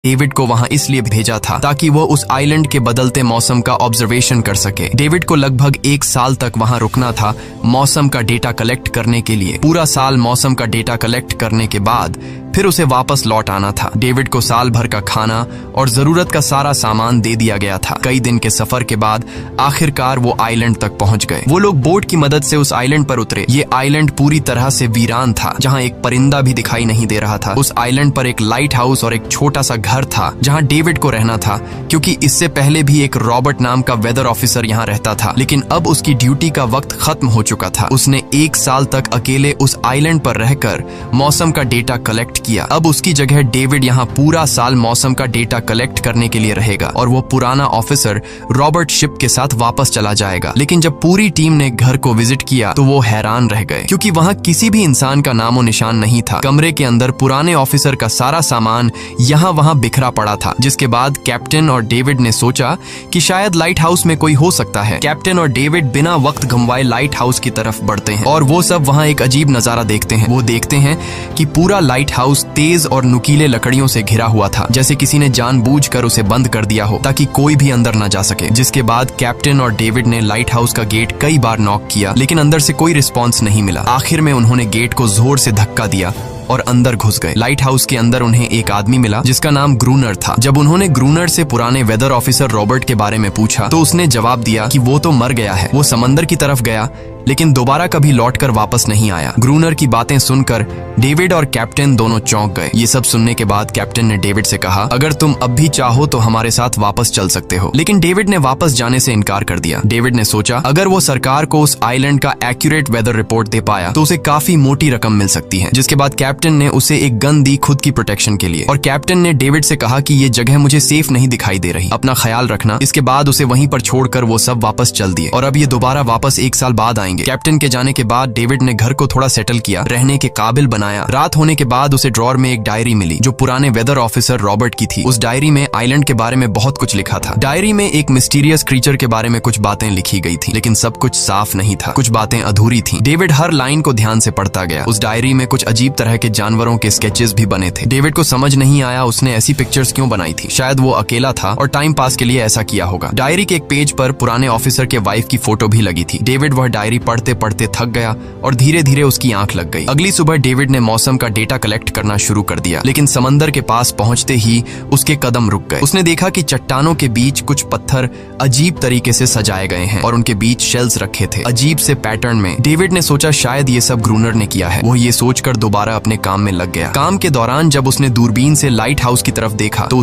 David को वहां इसलिए भेजा था ताकि वो उस आइलैंड के बदलते मौसम का ऑब्जर्वेशन कर सके। डेविड को लगभग 1 साल तक वहां रुकना था मौसम का डेटा कलेक्ट करने के लिए। पूरा साल मौसम का डेटा कलेक्ट करने के बाद फिर उसे वापस लौट आना था। डेविड को साल भर का खाना और जरूरत का सारा सामान दे दिया गया था। कई दिन के सफर के बाद आखिरकार वो आइलैंड तक पहुंच गए। वो लोग बोट की मदद से उस आइलैंड पर उतरे। ये आइलैंड पूरी तरह से वीरान था, जहां एक परिंदा भी दिखाई नहीं दे रहा था। उस आइलैंड पर एक लाइट हाउस और एक छोटा सा घर था जहां डेविड को रहना था, क्योंकि इससे पहले भी एक रॉबर्ट नाम का वेदर ऑफिसर यहां रहता था, लेकिन अब उसकी ड्यूटी का वक्त खत्म हो चुका था। उसने 1 साल तक अकेले उस आइलैंड पर रहकर मौसम का डेटा कलेक्ट किया। अब उसकी जगह डेविड यहाँ पूरा साल मौसम का डेटा कलेक्ट करने के लिए रहेगा और वो पुराना ऑफिसर रॉबर्ट शिप के साथ वापस चला जाएगा। लेकिन जब पूरी टीम ने घर को विजिट किया तो वो हैरान रह गए, क्योंकि वहाँ किसी भी इंसान का नामो निशान नहीं था। कमरे के अंदर पुराने ऑफिसर का सारा सामान यहाँ वहाँ बिखरा पड़ा था। जिसके बाद कैप्टन और डेविड ने सोचा कि शायद लाइट हाउस में कोई हो सकता है। कैप्टन और डेविड बिना वक्त गंवाए लाइट हाउस की तरफ बढ़ते हैं और वो सब वहाँ एक अजीब नजारा देखते हैं। वो देखते हैं कि पूरा लाइट हाउस तेज और नुकीले लकड़ियों से घिरा हुआ था, जैसे किसी ने जानबूझकर उसे बंद कर दिया हो ताकि कोई भी अंदर न जा सके। जिसके बाद कैप्टन और डेविड ने लाइट हाउस का गेट कई बार नॉक किया, लेकिन अंदर से कोई रिस्पॉन्स नहीं मिला। आखिर में उन्होंने गेट को जोर से धक्का दिया और अंदर घुस गए। लाइट हाउस के अंदर उन्हें एक आदमी मिला जिसका नाम ग्रूनर था। जब उन्होंने ग्रूनर से पुराने वेदर ऑफिसर रॉबर्ट के बारे में पूछा तो उसने जवाब दिया कि वो तो मर गया है। वो समंदर की तरफ गया लेकिन दोबारा कभी लौटकर वापस नहीं आया। ग्रूनर की बातें सुनकर डेविड और कैप्टन दोनों चौंक गए। ये सब सुनने के बाद कैप्टन ने डेविड से कहा, अगर तुम अब भी चाहो तो हमारे साथ वापस चल सकते हो। लेकिन डेविड ने वापस जाने से इनकार कर दिया। डेविड ने सोचा अगर वो सरकार को उस आइलैंड का एक्यूरेट वेदर रिपोर्ट दे पाया तो उसे काफी मोटी रकम मिल सकती है। जिसके बाद कैप्टन ने उसे एक गन दी खुद की प्रोटेक्शन के लिए, और कैप्टन ने डेविड से कहा कि ये जगह मुझे सेफ नहीं दिखाई दे रही, अपना ख्याल रखना। इसके बाद उसे वहीं पर छोड़कर वो सब वापस चल दिए और अब ये दोबारा वापस 1 साल बाद आएंगे। कैप्टन के जाने के बाद डेविड ने घर को थोड़ा सेटल किया, रहने के काबिल बनाया। रात होने के बाद उसे ड्रॉर में एक डायरी मिली जो पुराने वेदर ऑफिसर रॉबर्ट की थी। उस डायरी में आइलैंड के बारे में बहुत कुछ लिखा था। डायरी में एक मिस्टीरियस क्रीचर के बारे में कुछ बातें लिखी गई थी, लेकिन सब कुछ साफ नहीं था, कुछ बातें अधूरी थी। डेविड हर लाइन को ध्यान से पढ़ता गया। उस डायरी में कुछ अजीब तरह के जानवरों के स्केचेस भी बने थे। डेविड को समझ नहीं आया उसने ऐसी पिक्चर्स क्यों बनाई थी। शायद वो अकेला था और टाइम पास के लिए ऐसा किया होगा। डायरी के एक पेज पर पुराने ऑफिसर के वाइफ की फोटो भी लगी थी। डेविड वह डायरी पढ़ते पढ़ते थक गया और धीरे धीरे उसकी आंख लग गई। अगली सुबह डेविड ने मौसम का डेटा कलेक्ट करना शुरू कर दिया, लेकिन समंदर के पास पहुंचते ही उसके कदम रुक गए। उसने देखा कि चट्टानों के बीच कुछ पत्थर अजीब तरीके से सजाए गए हैं और उनके बीच शेल्स रखे थे अजीब से पैटर्न में। डेविड ने सोचा शायद ये सब ग्रूनर ने किया है। वो ये सोचकर दोबारा अपने काम में लग गया। काम के दौरान जब उसने दूरबीन से लाइट हाउस की तरफ देखा तो